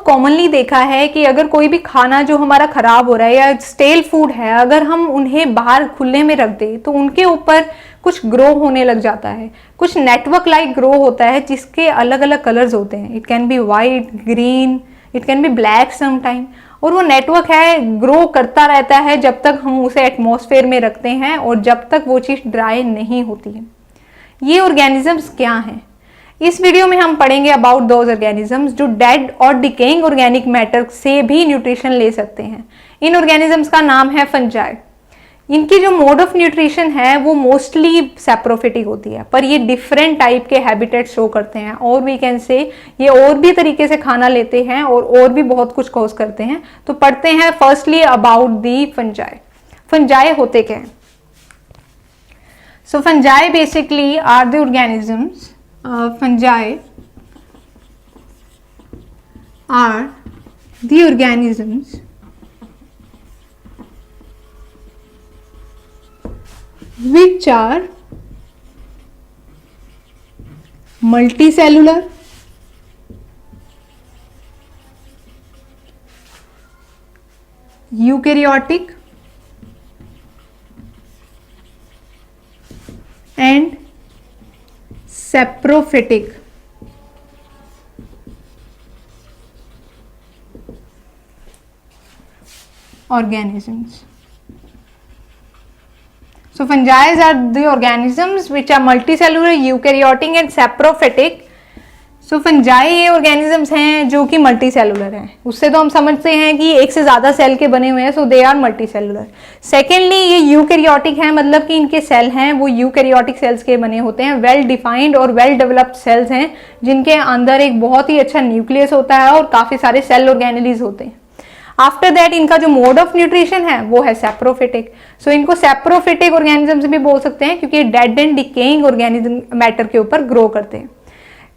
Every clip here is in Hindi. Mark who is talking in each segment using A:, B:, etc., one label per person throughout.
A: कॉमनली देखा है कि अगर कोई भी खाना जो हमारा खराब हो रहा है या स्टेल फूड है, अगर हम उन्हें बाहर खुले में रख दें तो उनके ऊपर कुछ ग्रो होने लग जाता है, कुछ नेटवर्क लाइक ग्रो होता है जिसके अलग अलग कलर्स होते हैं। It can be white, green, it can be black sometime. और वो नेटवर्क है ग्रो करता रहता है जब तक हम उसे एटमॉस्फेयर में रखते हैं और जब तक वो चीज़ ड्राई नहीं होती है। ये ऑर्गेनिजम्स क्या हैं? इस वीडियो में हम पढ़ेंगे अबाउट दोज ऑर्गेनिजम्स जो डेड और डिकेइंग ऑर्गेनिक मैटर से भी न्यूट्रिशन ले सकते हैं। इन ऑर्गेनिजम्स का नाम है फंजाई। इनकी जो मोड ऑफ न्यूट्रिशन है वो मोस्टली सैप्रोफिटिक होती है, पर ये डिफरेंट टाइप के हैबिटेट शो करते हैं और वी कैन से ये और भी तरीके से खाना लेते हैं और भी बहुत कुछ कॉज करते हैं। तो पढ़ते हैं firstly about the fungi. Fungi होते क्या हैं? So fungi basically are the organisms fungi are the organisms which are multicellular, eukaryotic and saprophytic. Organisms. So fungi are the organisms which are multicellular, eukaryotic and saprophytic. So fungi ये ऑर्गेनिजम्स हैं जो कि मल्टी सेलुलर हैं। उससे तो हम समझते हैं कि एक से ज़्यादा सेल के बने हुए हैं, so they are multicellular. Secondly ये यूकैरियोटिक हैं, मतलब कि इनके सेल हैं वो यूकैरियोटिक सेल्स के बने होते हैं। वेल डिफाइंड और वेल डेवलप्ड सेल्स हैं जिनके अंदर एक बहुत ही अच्छा न्यूक्लियस होता है और काफ़ी सारे सेल ऑर्गेनेलीज होते हैं। आफ्टर दैट इनका जो मोड ऑफ न्यूट्रिशन है वो है सैप्रोफिटिक। सो इनको सैप्रोफिटिक ऑर्गेनिजम्स भी बोल सकते हैं क्योंकि dead and decaying organism matter के ऊपर ग्रो करते हैं।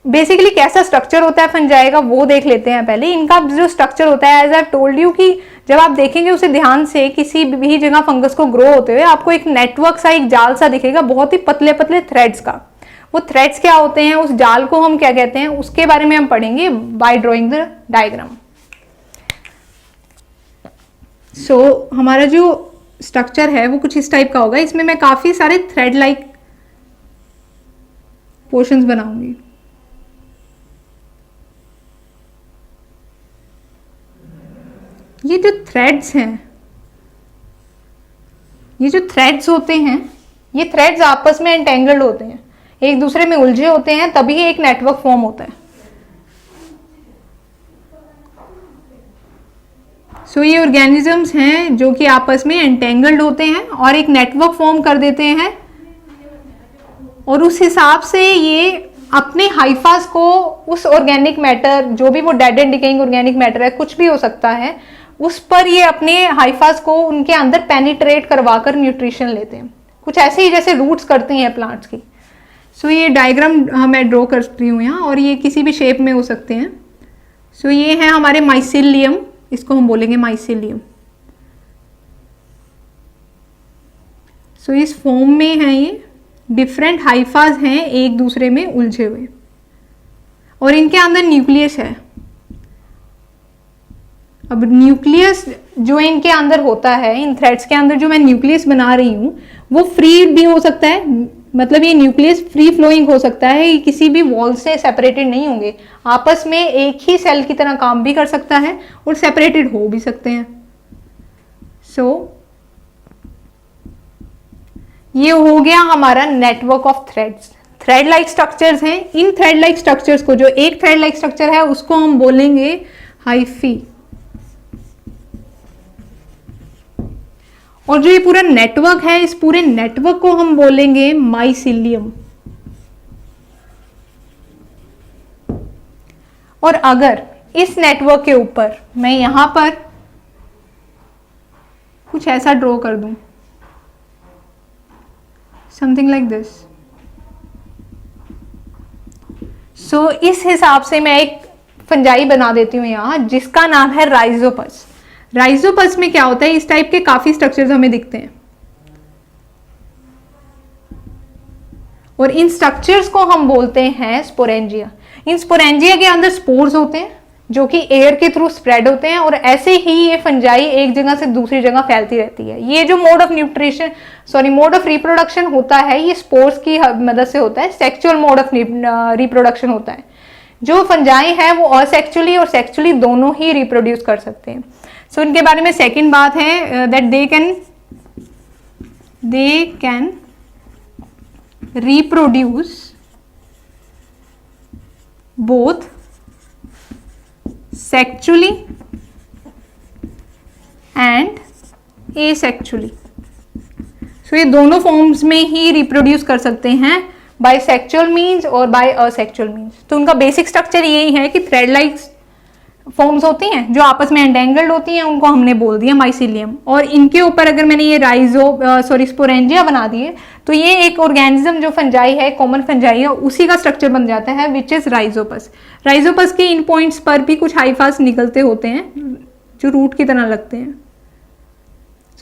A: बेसिकली कैसा स्ट्रक्चर होता है फंजाई का वो देख लेते हैं पहले। इनका जो स्ट्रक्चर होता है, एज आई टोल्ड यू, कि जब आप देखेंगे उसे ध्यान से किसी भी जगह फंगस को ग्रो होते हुए आपको एक नेटवर्क सा, एक जाल सा दिखेगा, बहुत ही पतले पतले थ्रेड्स का। वो थ्रेड्स क्या होते हैं, उस जाल को हम क्या कहते हैं, उसके बारे में हम पढ़ेंगे बाय ड्रॉइंग द डायग्राम। सो हमारा जो स्ट्रक्चर है वो कुछ इस टाइप का होगा। इसमें मैं काफी सारे थ्रेड लाइक पोर्शंस बनाऊंगी। ये जो थ्रेड्स हैं, ये जो थ्रेड्स होते हैं, ये थ्रेड्स आपस में एंटेंगल्ड होते हैं, एक दूसरे में उलझे होते हैं, तभी एक नेटवर्क फॉर्म होता है। सो ये ऑर्गेनिजम्स हैं जो कि आपस में एंटेंगल्ड होते हैं और एक नेटवर्क फॉर्म कर देते हैं और उस हिसाब से ये अपने हाइफास को उस ऑर्गेनिक मैटर, जो भी वो dead and decaying organic matter है, कुछ भी हो सकता है, उस पर ये अपने हाइफास को उनके अंदर पेनिट्रेट करवाकर न्यूट्रिशन लेते हैं, कुछ ऐसे ही जैसे रूट्स करती हैं प्लांट्स की। सो ये डायग्राम मैं ड्रॉ करती हूँ यहाँ, और ये किसी भी शेप में हो सकते हैं। सो ये है हमारे माइसिलियम, इसको हम बोलेंगे माइसिलियम। सो इस फॉर्म में है, ये डिफरेंट हाइफाज हैं एक दूसरे में उलझे हुए और इनके अंदर न्यूक्लियस है। अब न्यूक्लियस जो इनके अंदर होता है, इन थ्रेड्स के अंदर जो मैं न्यूक्लियस बना रही हूँ वो फ्री भी हो सकता है, मतलब ये न्यूक्लियस फ्री फ्लोइंग हो सकता है, ये किसी भी वॉल से सेपरेटेड नहीं होंगे, आपस में एक ही सेल की तरह काम भी कर सकता है और सेपरेटेड हो भी सकते हैं। सो ये हो गया हमारा network of threads. Thread like structures हैं। इन थ्रेड लाइक स्ट्रक्चर्स को, जो एक थ्रेड लाइक स्ट्रक्चर है उसको हम बोलेंगे हाइफी, और जो ये पूरा नेटवर्क है, इस पूरे नेटवर्क को हम बोलेंगे माइसिलियम। और अगर इस नेटवर्क के ऊपर मैं यहां पर कुछ ऐसा ड्रॉ कर दूं, समथिंग लाइक दिस, सो इस हिसाब से मैं एक फंजाई बना देती हूं यहां, जिसका नाम है राइजोपस। राइजोपस में क्या होता है, इस टाइप के काफी स्ट्रक्चर्स हमें दिखते हैं और इन स्ट्रक्चर्स को हम बोलते हैं स्पोरेंजिया। इन स्पोरेंजिया के अंदर स्पोर्स होते हैं, जो कि एयर के थ्रू स्प्रेड होते हैं, और ऐसे ही ये फंजाई एक जगह से दूसरी जगह फैलती रहती है। ये जो मोड ऑफ रिप्रोडक्शन होता है, ये स्पोर्स की मदद से होता है। सेक्सुअल मोड ऑफ रिप्रोडक्शन होता है। जो फंजाई है वो असेक्सुअली और सेक्सुअली दोनों ही रिप्रोड्यूस कर सकते हैं। सो इनके बारे में सेकेंड बात है that they can reproduce both sexually and asexually. So ये दोनों फॉर्म्स में ही रिप्रोड्यूस कर सकते हैं, बाय सेक्चुअल मीन्स और बाय असेक्चुअल मीन्स। तो उनका बेसिक स्ट्रक्चर यही है कि थ्रेड लाइक फॉर्म्स होती हैं जो आपस में एंडेंगल्ड होती हैं, उनको हमने बोल दिया माइसीलियम। और इनके ऊपर अगर मैंने ये स्पोरेंजिया बना दिए तो ये एक ऑर्गेनिज्म जो फंजाई है, कॉमन फंजाई है, उसी का स्ट्रक्चर बन जाता है, विच इज राइजोपस। राइजोपस के इन पॉइंट्स पर भी कुछ हाइफास निकलते होते हैं जो रूट की तरह लगते हैं।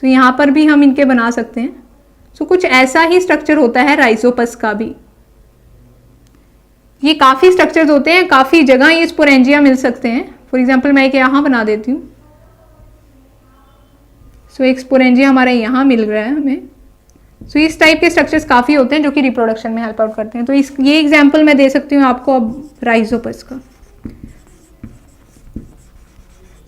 A: तो यहाँ पर भी हम इनके बना सकते हैं। तो कुछ ऐसा ही स्ट्रक्चर होता है राइजोपस का भी। ये काफी स्ट्रक्चर्स होते हैं, काफी जगह ये स्पोरेंजिया मिल सकते हैं। फॉर एग्जाम्पल मैं एक यहाँ बना देती हूँ। सो एक स्पोरेंजिया हमारा यहाँ मिल रहा है हमें। सो इस टाइप के स्ट्रक्चर्स काफी होते हैं जो कि रिप्रोडक्शन में हेल्प आउट करते हैं। तो ये एग्जाम्पल मैं दे सकती हूँ आपको अब राइजोपस का।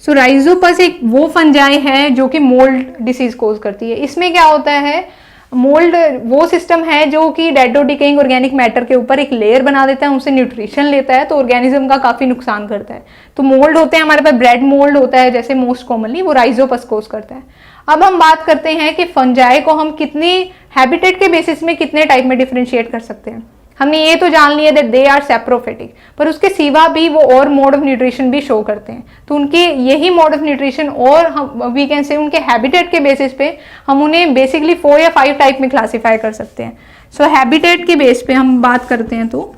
A: सो राइजोपस एक वो फंजाई है जो कि मोल्ड डिसीज कोज करती है। इसमें क्या होता है, मोल्ड वो सिस्टम है जो कि डेड और डिकेइंग ऑर्गेनिक मैटर के ऊपर एक लेयर बना देता है, उनसे न्यूट्रिशन लेता है, तो ऑर्गेनिज्म का काफी नुकसान करता है। तो मोल्ड होते हैं हमारे पास, ब्रेड मोल्ड होता है जैसे मोस्ट कॉमनली, वो राइजोपस कोज करता है। अब हम बात करते हैं कि फंजाई को हम कितनी हैबिटेट के बेसिस में कितने टाइप में डिफरेंशिएट कर सकते हैं। हमने ये तो जान लिया दैट दे आर सैप्रोफिटिक, पर उसके सिवा भी वो और मोड ऑफ न्यूट्रिशन भी शो करते हैं। तो उनके यही मोड ऑफ न्यूट्रिशन और हम वी कैन से उनके हैबिटेट के बेसिस पे हम उन्हें बेसिकली 4 या 5 टाइप में क्लासिफाई कर सकते हैं। सो हैबिटेट के बेस पे हम बात करते हैं तो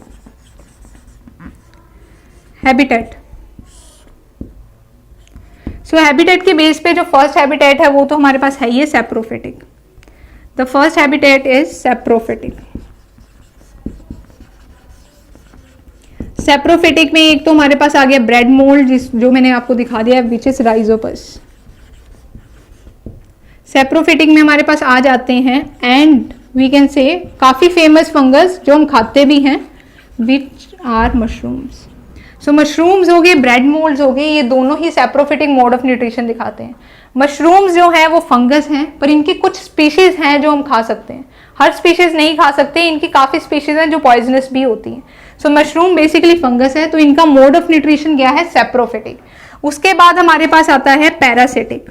A: हैबिटेट। सो हैबिटेट के बेस पे जो फर्स्ट हैबिटेट है वो तो हमारे पास है ये saprophytic. The first habitat is saprophytic. Saprophytic में एक तो हमारे पास आ गया ब्रेड मोल्ड, जो मैंने आपको दिखा दिया है, विच इज राइजोपस। सैप्रोफिटिक में हमारे पास आ जाते हैं एंड वी कैन से काफी फेमस फंगस जो हम खाते भी हैं, which are mushrooms. So mushrooms हो गए, ब्रेड मोल्ड्स हो गए, ये दोनों ही सैप्रोफिटिक मोड ऑफ न्यूट्रिशन दिखाते हैं। मशरूम्स जो है वो फंगस हैं, पर इनकी कुछ स्पीशीज हैं जो हम खा सकते हैं। हर स्पीशीज नहीं खा सकते, इनकी काफी स्पीशीज हैं जो पॉइजनस भी होती हैं। सो मशरूम बेसिकली फंगस है, तो इनका मोड ऑफ न्यूट्रिशन क्या है, सैप्रोफिटिक। उसके बाद हमारे पास आता है पैरासिटिक।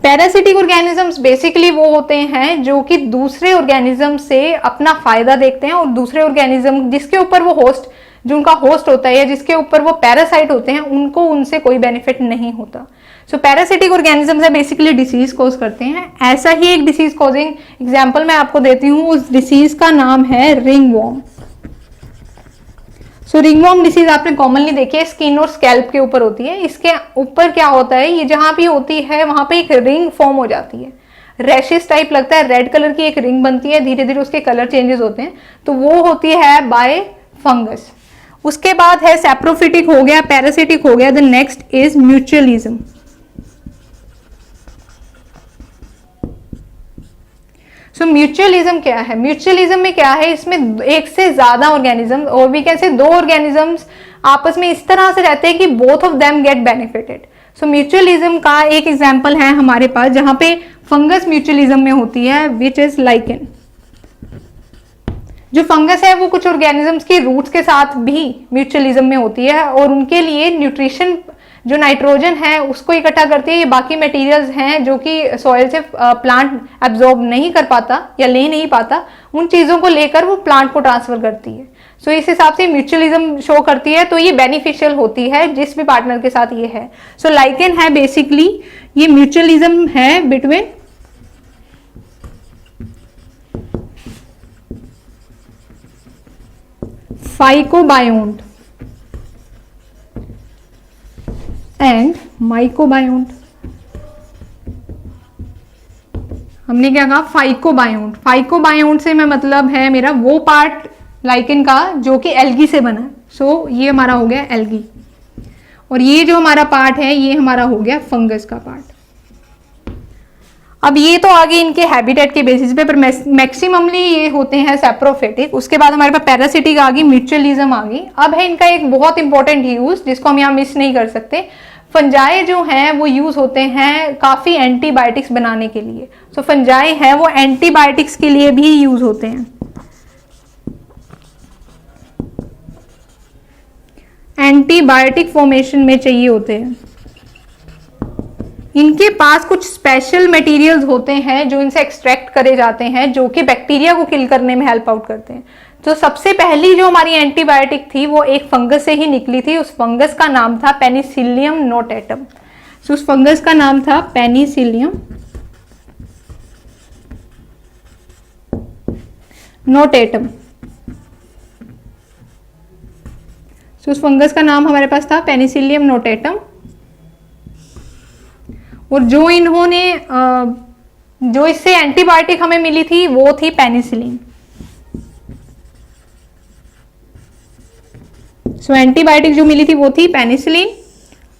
A: पैरासिटिक ऑर्गेनिजम्स बेसिकली वो होते हैं जो कि दूसरे ऑर्गेनिज्म से अपना फायदा देखते हैं, और दूसरे ऑर्गेनिज्म जिसके ऊपर वो होस्ट, जो उनका होस्ट होता है या जिसके ऊपर वो पैरासाइट होते हैं, उनको उनसे कोई बेनिफिट नहीं होता। सो पैरासिटिक ऑर्गेनिजम्स है बेसिकली डिसीज कोज करते हैं। ऐसा ही एक डिसीज कॉजिंग एग्जांपल मैं आपको देती हूँ, उस डिसीज का नाम है रिंगवॉर्म। सो रिंगवॉर्म डिसीज आपने कॉमनली देखी है, स्किन और स्कैल्प के ऊपर होती है। इसके ऊपर क्या होता है, ये जहां भी होती है वहां पे एक रिंग फॉर्म हो जाती है, रैशेस टाइप लगता है, रेड कलर की एक रिंग बनती है, धीरे धीरे उसके कलर चेंजेस होते हैं, तो वो होती है बाय फंगस। उसके बाद है सैप्रोफिटिक हो गया, पैरासिटिक हो गया, the next is mutualism. So mutualism क्या है, म्यूचुअलिज्म में क्या है, इसमें एक से ज्यादा ऑर्गेनिज्म और वी कैन से 2 ऑर्गेनिजम्स आपस में इस तरह से रहते हैं कि both of them get benefited. So mutualism का एक एग्जांपल है हमारे पास जहां पे फंगस म्यूचुअलिज्म में होती है, विच इज लाइकेन। जो फंगस है वो कुछ ऑर्गेनिजम्स की रूट्स के साथ भी म्यूचुअलिज्म में होती है, और उनके लिए न्यूट्रिशन जो नाइट्रोजन है उसको इकट्ठा करती है। ये बाकी मटेरियल्स हैं जो कि सॉइल से प्लांट एब्जॉर्ब नहीं कर पाता या ले नहीं पाता, उन चीज़ों को लेकर वो प्लांट को ट्रांसफर करती है। सो इस हिसाब से म्यूचुअलिज्म शो करती है, तो ये बेनिफिशियल होती है जिस भी पार्टनर के साथ ये है। सो लाइकेन है बेसिकली, ये म्यूचुअलिज्म है बिटवीन फाइकोबायोन्ट एंड माइकोबायोन्ट। हमने क्या कहा, फाइकोबायोन्ट। फाइकोबायोन्ट से मैं मतलब है मेरा वो पार्ट लाइकेन का जो कि एल्गी से बना है। सो ये हमारा हो गया एल्गी, और ये जो हमारा पार्ट है ये हमारा हो गया फंगस का पार्ट। अब ये तो आगे इनके हैबिटेट के बेसिस पे, पर मैक्सिममली ये होते हैं सैप्रोफिटिक। उसके बाद हमारे पास पैरासिटिक आ गई, म्यूचुअलिज्म आ गई। अब है इनका एक बहुत इंपॉर्टेंट यूज जिसको हम यहाँ मिस नहीं कर सकते। फंजाई जो हैं वो यूज होते हैं काफी एंटीबायोटिक्स बनाने के लिए। सो फंजाई है वो एंटीबायोटिक्स के लिए भी यूज होते हैं, एंटीबायोटिक फॉर्मेशन में चाहिए होते हैं। इनके पास कुछ स्पेशल मटेरियल्स होते हैं जो इनसे एक्सट्रैक्ट करे जाते हैं, जो कि बैक्टीरिया को किल करने में हेल्प आउट करते हैं। तो सबसे पहली जो हमारी एंटीबायोटिक थी वो एक फंगस से ही निकली थी। उस फंगस का नाम था पेनिसिलियम नोटेटम। तो उस फंगस का नाम था पेनिसिलियम नोटेटम। तो उस फंगस का नाम हमारे पास था पेनिसिलियम नोटेटम। और जो इन्होंने जो इससे एंटीबायोटिक हमें मिली थी वो थी पेनिसिलिन। सो एंटीबायोटिक जो मिली थी वो थी पेनिसिलिन,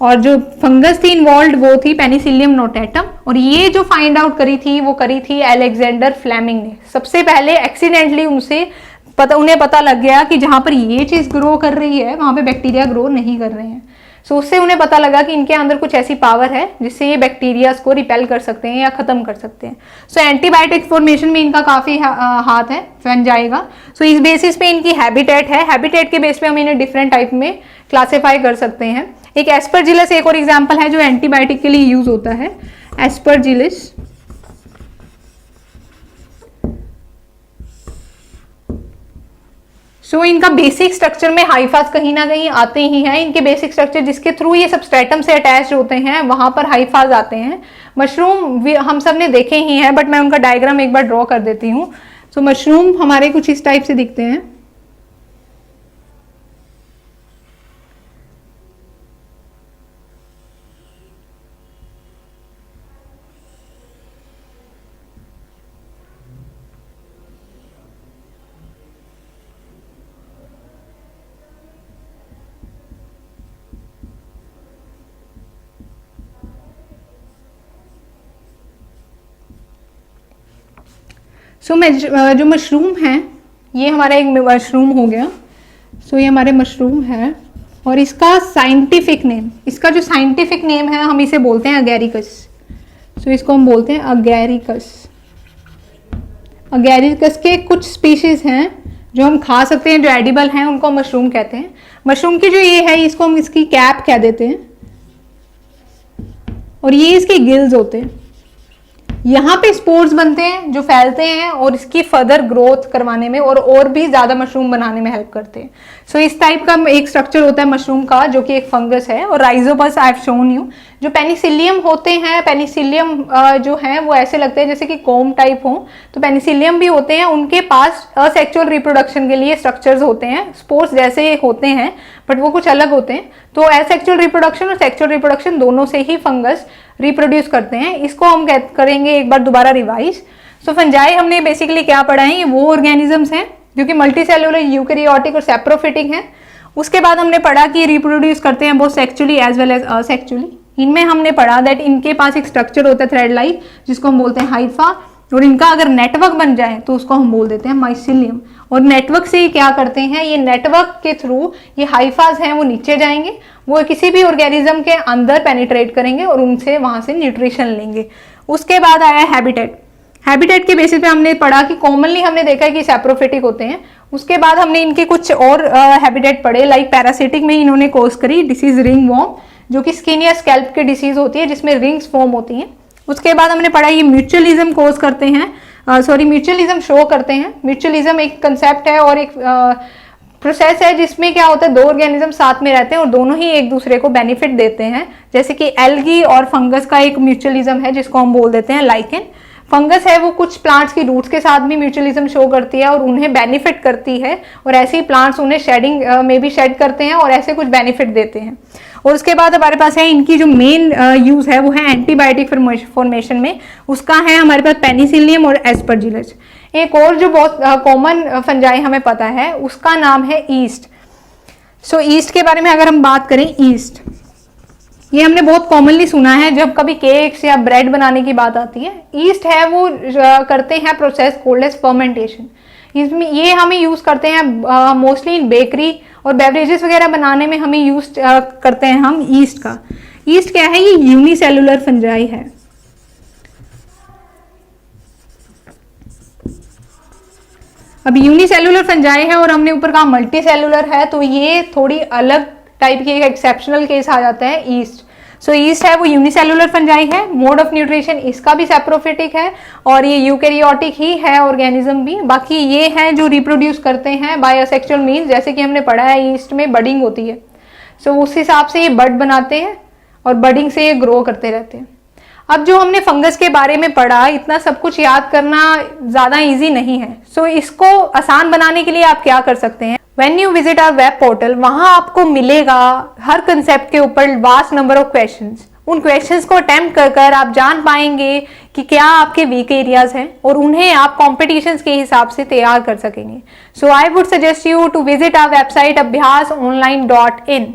A: और जो फंगस थी इन्वॉल्व वो थी पेनिसिलियम नोटेटम। और ये जो फाइंड आउट करी थी वो करी थी अलेक्जेंडर फ्लेमिंग ने। सबसे पहले एक्सीडेंटली उन्हें पता लग गया कि जहां पर ये चीज ग्रो कर रही है वहां पे बैक्टीरिया ग्रो नहीं कर रहे हैं। सो उससे उन्हें पता लगा कि इनके अंदर कुछ ऐसी पावर है जिससे ये बैक्टीरियाज को रिपेल कर सकते हैं या खत्म कर सकते हैं। सो एंटीबायोटिक फॉर्मेशन में इनका काफी हाथ है फंजाई का। सो इस बेसिस पे इनकी हैबिटेट है, हैबिटेट के बेस पे हम इन्हें डिफरेंट टाइप में क्लासीफाई कर सकते हैं। एक एस्परजिलस एक और एग्जाम्पल है जो एंटीबायोटिक के लिए यूज होता है, एस्परजिलस। सो इनका बेसिक स्ट्रक्चर में हाइफाज कहीं ना कहीं आते ही हैं। इनके बेसिक स्ट्रक्चर जिसके थ्रू ये सबस्ट्रेटम से अटैच होते हैं वहां पर हाइफाज आते हैं। मशरूम हम सब ने देखे ही हैं, बट मैं उनका डायग्राम एक बार ड्रॉ कर देती हूँ। सो मशरूम हमारे कुछ इस टाइप से दिखते हैं। सो जो मशरूम है ये हमारा एक मशरूम हो गया। सो ये हमारे मशरूम है, और इसका साइंटिफिक नेम, इसका जो साइंटिफिक नेम है हम इसे बोलते हैं अगैरिकस। सो इसको हम बोलते हैं अगैरिकस। अगैरिकस के कुछ स्पीशीज हैं जो हम खा सकते हैं, जो एडिबल हैं, उनको मशरूम कहते हैं। मशरूम की जो ये है इसको हम इसकी कैप कह देते हैं, और ये इसके गिल्स होते हैं। यहाँ पे स्पोर्स बनते हैं जो फैलते हैं और इसकी फर्दर ग्रोथ करवाने में और भी ज्यादा मशरूम बनाने में हेल्प करते हैं। सो इस टाइप का एक स्ट्रक्चर होता है मशरूम का, जो कि एक फंगस है। और Rhizopus I have shown you. जो पेनिसिलियम होते हैं, पेनिसिलियम जो है वो ऐसे लगते हैं जैसे कि कोम टाइप हो, तो पेनिसिलियम भी होते हैं। उनके पास असेक्सुअल रिप्रोडक्शन के लिए स्ट्रक्चर्स होते हैं, स्पोर्स जैसे होते हैं, बट वो कुछ अलग होते हैं। तो असेक्सुअल रिप्रोडक्शन और सेक्सुअल रिप्रोडक्शन दोनों से ही फंगस रिप्रोड्यूस करते हैं। इसको हम करेंगे एक बार दोबारा रिवाइज। सो फंजाई हमने बेसिकली क्या पढ़ा है, ये वो ऑर्गेनिजम्स हैं जो कि मल्टीसेलुलर, यूकैरियोटिक और सैप्रोफिटिक हैं। उसके बाद हमने पढ़ा कि रिप्रोड्यूस करते हैं both sexually as well as asexually. इनमें हमने पढ़ा दैट इनके पास एक स्ट्रक्चर होता है थ्रेड लाइक, जिसको हम बोलते हैं हाइफा, और इनका अगर नेटवर्क बन जाए तो उसको हम बोल देते हैं माइसिलियम। और नेटवर्क से ये क्या करते हैं, ये नेटवर्क के थ्रू ये हाइफाज हैं वो नीचे जाएंगे, वो किसी भी ऑर्गेनिज्म के अंदर पेनिट्रेट करेंगे और उनसे वहां से न्यूट्रिशन लेंगे। उसके बाद आया हैबिटेट। हैबिटेट के बेसिस पे हमने पढ़ा कि कॉमनली हमने देखा है कि सैप्रोफिटिक होते हैं। उसके बाद हमने इनके कुछ और हैबिटेट पढ़े, लाइक पैरासिटिक में इन्होंने कोर्स करी डिसीज रिंग वॉर्म, जो कि स्किन या स्कैल्प की डिसीज होती है जिसमें रिंग्स फॉर्म होती हैं। उसके बाद हमने पढ़ा ये म्यूचुअलिज्म कोर्स करते हैं, म्यूचुअलिज्म शो करते हैं। म्यूचुअलिज्म एक कंसेप्ट है और एक प्रोसेस है जिसमें क्या होता है, दो ऑर्गेनिज्म साथ में रहते हैं और दोनों ही एक दूसरे को बेनिफिट देते हैं। जैसे कि एल्गी और फंगस का एक म्यूचुअलिज्म है जिसको हम बोल देते हैं लाइकेन। फंगस है वो कुछ प्लांट्स की रूट्स के साथ भी म्यूचुअलिज्म शो करती है और उन्हें बेनिफिट करती है, और ऐसे ही प्लांट्स उन्हें शेडिंग में भी शेड करते हैं और ऐसे कुछ बेनिफिट देते हैं। और उसके बाद हमारे पास है इनकी जो मेन यूज है वो है एंटीबायोटिक फॉर्मेशन में। उसका है हमारे पास पेनिसिलियम और एस्परजिलस। एक और जो बहुत कॉमन फंजाई हमें पता है उसका नाम है ईस्ट। सो ईस्ट के बारे में अगर हम बात करें, ईस्ट ये हमने बहुत कॉमनली सुना है जब कभी केक्स या ब्रेड बनाने की बात आती है। ईस्ट है वो करते हैं प्रोसेस कोल्ड एज फर्मेंटेशन। इसमें ये हमें यूज करते हैं मोस्टली इन बेकरी और बेवरेजेस वगैरह बनाने में हमें यूज करते हैं हम ईस्ट का। ईस्ट क्या है? ये यूनिसेलुलर फंजाई है। अब यूनिसेलुलर फंजाई है और हमने ऊपर कहा मल्टी सेलुलर है, तो ये थोड़ी अलग टाइप की एक्सेप्शनल केस आ जाता है ईस्ट। सो ईस्ट है वो यूनिसेलुलर फंजाई है। मोड ऑफ न्यूट्रिशन इसका भी सैप्रोफिटिक है और ये यूकैरियोटिक ही है ऑर्गेनिज्म भी। बाकी ये है जो रिप्रोड्यूस करते हैं बाय असेक्सुअल मीन्स, जैसे कि हमने पढ़ा है ईस्ट में बडिंग होती है। सो उस हिसाब से ये बड बनाते हैं और बडिंग से ये ग्रो करते रहते हैं। अब जो हमने फंगस के बारे में पढ़ा, इतना सब कुछ याद करना ज़्यादा इजी नहीं है। सो इसको आसान बनाने के लिए आप क्या कर सकते हैं, When you visit our web portal, वहां आपको मिलेगा हर कंसेप्ट के ऊपर वास्ट नंबर ऑफ क्वेश्चंस। उन क्वेश्चंस को अटेम्प्ट कर कर आप जान पाएंगे कि क्या आपके वीक एरियाज हैं और उन्हें आप कॉम्पिटिशन्स के हिसाब से तैयार कर सकेंगे। So I would suggest you to visit our website abhyasonline.in।